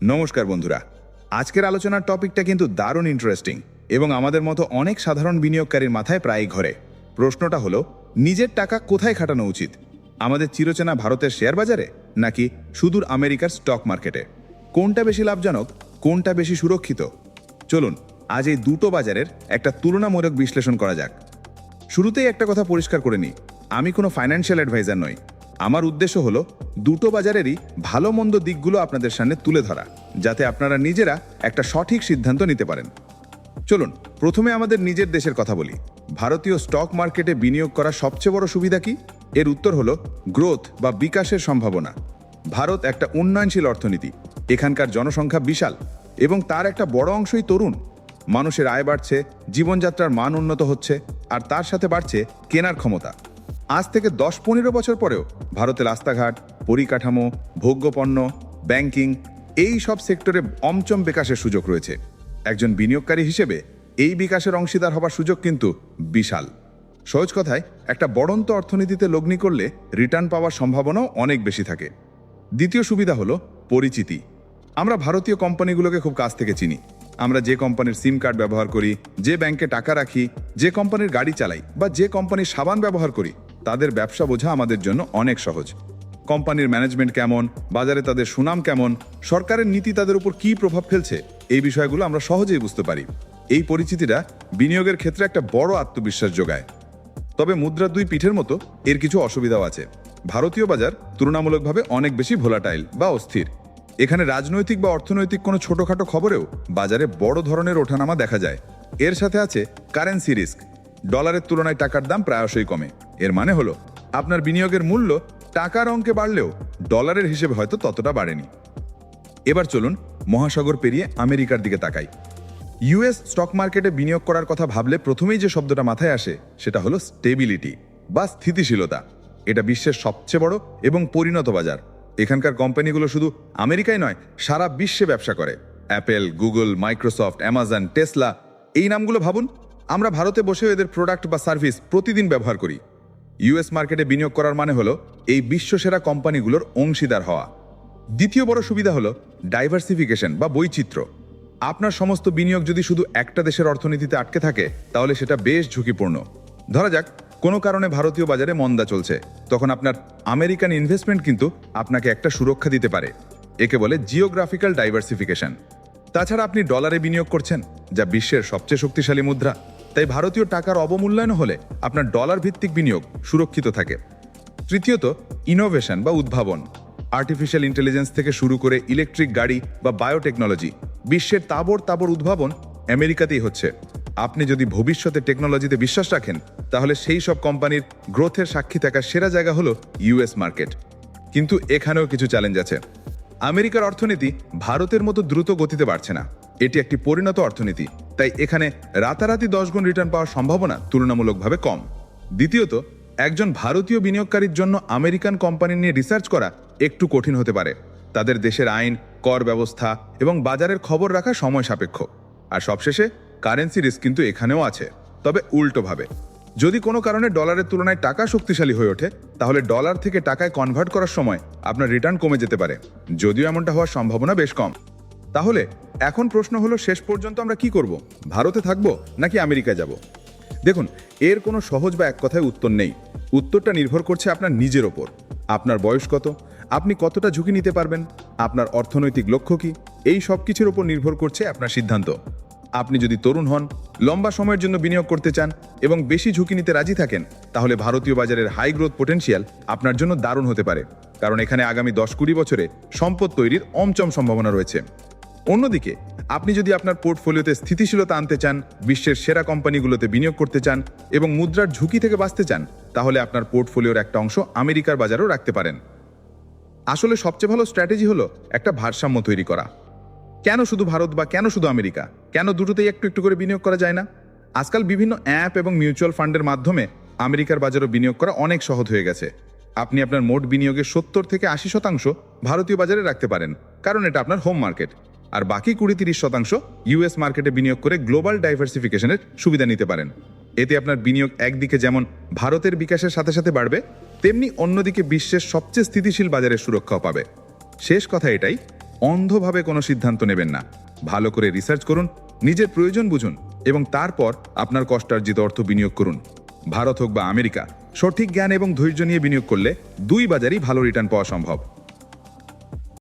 নমস্কার বন্ধুরা, আজকের আলোচনার টপিকটা কিন্তু দারুণ ইন্টারেস্টিং এবং আমাদের মতো অনেক সাধারণ বিনিয়োগকারীর মাথায় প্রায়ই ঘোরে। প্রশ্নটা হলো, নিজের টাকা কোথায় খাটানো উচিত? আমাদের চিরচেনা ভারতের শেয়ার বাজারে, নাকি সুদূর আমেরিকার স্টক মার্কেটে? কোনটা বেশি লাভজনক, কোনটা বেশি সুরক্ষিত? চলুন আজ এই দুটো বাজারের একটা তুলনামূলক বিশ্লেষণ করা যাক। শুরুতেই একটা কথা পরিষ্কার করে নিই, আমি কোনো ফাইন্যান্সিয়াল অ্যাডভাইজার নই। আমার উদ্দেশ্য হলো দুটো বাজারেরই ভালো মন্দ দিকগুলো আপনাদের সামনে তুলে ধরা, যাতে আপনারা নিজেরা একটা সঠিক সিদ্ধান্ত নিতে পারেন। চলুন প্রথমে আমাদের নিজের দেশের কথা বলি। ভারতীয় স্টক মার্কেটে বিনিয়োগ করার সবচেয়ে বড় সুবিধা কি? এর উত্তর হলো গ্রোথ বা বিকাশের সম্ভাবনা। ভারত একটা উন্নয়নশীল অর্থনীতি, এখানকার জনসংখ্যা বিশাল এবং তার একটা বড় অংশই তরুণ। মানুষের আয় বাড়ছে, জীবনযাত্রার মান উন্নত হচ্ছে, আর তার সাথে বাড়ছে কেনার ক্ষমতা। আজ থেকে 10-15 বছর পরেও ভারতের রাস্তাঘাট, পরিকাঠামো, ভোগ্যপণ্য, ব্যাংকিং এই সব সেক্টরে অমচম বিকাশের সুযোগ রয়েছে। একজন বিনিয়োগকারী হিসেবে এই বিকাশের অংশীদার হবার সুযোগ কিন্তু বিশাল। সহজ কথায়, একটা বড়ন্ত অর্থনীতিতে লগ্নি করলে রিটার্ন পাওয়ার সম্ভাবনাও অনেক বেশি থাকে। দ্বিতীয় সুবিধা হলো পরিচিতি। আমরা ভারতীয় কোম্পানিগুলোকে খুব কাছ থেকে চিনি। আমরা যে কোম্পানির সিম কার্ড ব্যবহার করি, যে ব্যাংকে টাকা রাখি, যে কোম্পানির গাড়ি চালাই বা যে কোম্পানির সাবান ব্যবহার করি, তাদের ব্যবসা বোঝা আমাদের জন্য অনেক সহজ। কোম্পানির ম্যানেজমেন্ট কেমন, বাজারে তাদের সুনাম কেমন, সরকারের নীতি তাদের উপর কী প্রভাব ফেলছে, এই বিষয়গুলো আমরা সহজেই বুঝতে পারি। এই পরিচিতিটা বিনিয়োগের ক্ষেত্রে একটা বড় আত্মবিশ্বাস যোগায়। তবে মুদ্রার দুই পিঠের মতো এর কিছু অসুবিধাও আছে। ভারতীয় বাজার তুলনামূলকভাবে অনেক বেশি ভোলাটাইল বা অস্থির। এখানে রাজনৈতিক বা অর্থনৈতিক কোনো ছোটখাটো খবরেও বাজারে বড় ধরনের ওঠানামা দেখা যায়। এর সাথে আছে কারেন্সি রিস্ক। ডলারের তুলনায় টাকার দাম প্রায়শই কমে। এর মানে হলো আপনার বিনিয়োগের মূল্য টাকার অঙ্কে বাড়লেও ডলারের হিসেবে হয়তো ততটা বাড়েনি। এবার চলুন মহাসাগর পেরিয়ে আমেরিকার দিকে তাকাই। ইউএস স্টক মার্কেটে বিনিয়োগ করার কথা ভাবলে প্রথমেই যে শব্দটা মাথায় আসে সেটা হলো স্টেবিলিটি বা স্থিতিশীলতা। এটা বিশ্বের সবচেয়ে বড় এবং পরিণত বাজার। এখানকার কোম্পানিগুলো শুধু আমেরিকায় নয়, সারা বিশ্বে ব্যবসা করে। Apple, Google, Microsoft, Amazon, Tesla, এই নামগুলো ভাবুন। আমরা ভারতে বসেও এদের প্রোডাক্ট বা সার্ভিস প্রতিদিন ব্যবহার করি। ইউএস মার্কেটে বিনিয়োগ করার মানে হলো এই বিশ্বসেরা কোম্পানিগুলোর অংশীদার হওয়া। দ্বিতীয় বড় সুবিধা হলো ডাইভার্সিফিকেশন বা বৈচিত্র্য। আপনার সমস্ত বিনিয়োগ যদি শুধু একটা দেশের অর্থনীতিতে আটকে থাকে, তাহলে সেটা বেশ ঝুঁকিপূর্ণ। ধরা যাক কোনো কারণে ভারতীয় বাজারে মন্দা চলছে, তখন আপনার আমেরিকান ইনভেস্টমেন্ট কিন্তু আপনাকে একটা সুরক্ষা দিতে পারে। একে বলে জিওগ্রাফিক্যাল ডাইভার্সিফিকেশন। তাছাড়া আপনি ডলারে বিনিয়োগ করছেন, যা বিশ্বের সবচেয়ে শক্তিশালী মুদ্রা। তাই ভারতীয় টাকার অবমূল্যায়ন হলে আপনার ডলার ভিত্তিক বিনিয়োগ সুরক্ষিত থাকে। তৃতীয়ত ইনোভেশন বা উদ্ভাবন। আর্টিফিশিয়াল ইন্টেলিজেন্স থেকে শুরু করে ইলেকট্রিক গাড়ি বা বায়োটেকনোলজি, বিশ্বের তাবড় উদ্ভাবন আমেরিকাতেই হচ্ছে। আপনি যদি ভবিষ্যতে টেকনোলজিতে বিশ্বাস রাখেন, তাহলে সেই সব কোম্পানির গ্রোথের সাক্ষী থাকার সেরা জায়গা হলো ইউএস মার্কেট। কিন্তু এখানেও কিছু চ্যালেঞ্জ আছে। আমেরিকার অর্থনীতি ভারতের মতো দ্রুত গতিতে বাড়ছে না। এটি একটি পরিণত অর্থনীতি, তাই এখানে রাতারাতি 10 গুণ রিটার্ন পাওয়ার সম্ভাবনা তুলনামূলকভাবে কম। দ্বিতীয়ত, একজন ভারতীয় বিনিয়োগকারীর জন্য আমেরিকান কোম্পানি নিয়ে রিসার্চ করা একটু কঠিন হতে পারে। তাদের দেশের আইন, কর ব্যবস্থা এবং বাজারের খবর রাখা সময় সাপেক্ষ। আর সবশেষে কারেন্সি রিস্ক কিন্তু এখানেও আছে, তবে উল্টোভাবে। যদি কোনো কারণে ডলারের তুলনায় টাকা শক্তিশালী হয়ে ওঠে, তাহলে ডলার থেকে টাকায় কনভার্ট করার সময় আপনার রিটার্ন কমে যেতে পারে, যদিও এমনটা হওয়ার সম্ভাবনা বেশ কম। তাহলে এখন প্রশ্ন হলো, শেষ পর্যন্ত আমরা কি করব? ভারতে থাকবো নাকি আমেরিকায় যাব? দেখুন, এর কোনো সহজ বা এক কথায় উত্তর নেই। উত্তরটা নির্ভর করছে আপনার নিজের ওপর। আপনার বয়স কত, আপনি কতটা ঝুঁকি নিতে পারবেন, আপনার অর্থনৈতিক লক্ষ্য কি, এই সব কিছুর উপর নির্ভর করছে আপনার সিদ্ধান্ত। আপনি যদি তরুণ হন, লম্বা সময়ের জন্য বিনিয়োগ করতে চান এবং বেশি ঝুঁকি নিতে রাজি থাকেন, তাহলে ভারতীয় বাজারের হাই গ্রোথ পোটেনশিয়াল আপনার জন্য দারুণ হতে পারে, কারণ এখানে আগামী 10-20 বছরে সম্পদ তৈরির অমচম সম্ভাবনা রয়েছে। অন্যদিকে আপনি যদি আপনার পোর্টফোলিওতে স্থিতিশীলতা আনতে চান, বিশ্বের সেরা কোম্পানিগুলোতে বিনিয়োগ করতে চান এবং মুদ্রার ঝুঁকি থেকে বাঁচতে চান, তাহলে আপনার পোর্টফোলিওর একটা অংশ আমেরিকার বাজারেও রাখতে পারেন। আসলে সবচেয়ে ভালো স্ট্র্যাটেজি হলো একটা ভারসাম্য তৈরি করা। কেন শুধু ভারত বা কেন শুধু আমেরিকা? কেন দুটোতেই একটু একটু করে বিনিয়োগ করা যায় না? আজকাল বিভিন্ন অ্যাপ এবং মিউচুয়াল ফান্ডের মাধ্যমে আমেরিকার বাজারও বিনিয়োগ করা অনেক সহজ হয়ে গেছে। আপনি আপনার মোট বিনিয়োগের 70-80% ভারতীয় বাজারে রাখতে পারেন, কারণ এটা আপনার হোম মার্কেট। আর বাকি 20-30% ইউএস মার্কেটে বিনিয়োগ করে গ্লোবাল ডাইভার্সিফিকেশনের সুবিধা নিতে পারেন। এতে আপনার বিনিয়োগ একদিকে যেমন ভারতের বিকাশের সাথে সাথে বাড়বে, তেমনি অন্যদিকে বিশ্বের সবচেয়ে স্থিতিশীল বাজারের সুরক্ষাও পাবে। শেষ কথা এটাই, অন্ধভাবে কোনো সিদ্ধান্ত নেবেন না। ভালো করে রিসার্চ করুন, নিজের প্রয়োজন বুঝুন এবং তারপর আপনার কষ্টার্জিত অর্থ বিনিয়োগ করুন। ভারত হোক বা আমেরিকা, সঠিক জ্ঞান এবং ধৈর্য নিয়ে বিনিয়োগ করলে দুই বাজারই ভালো রিটার্ন পাওয়া সম্ভব।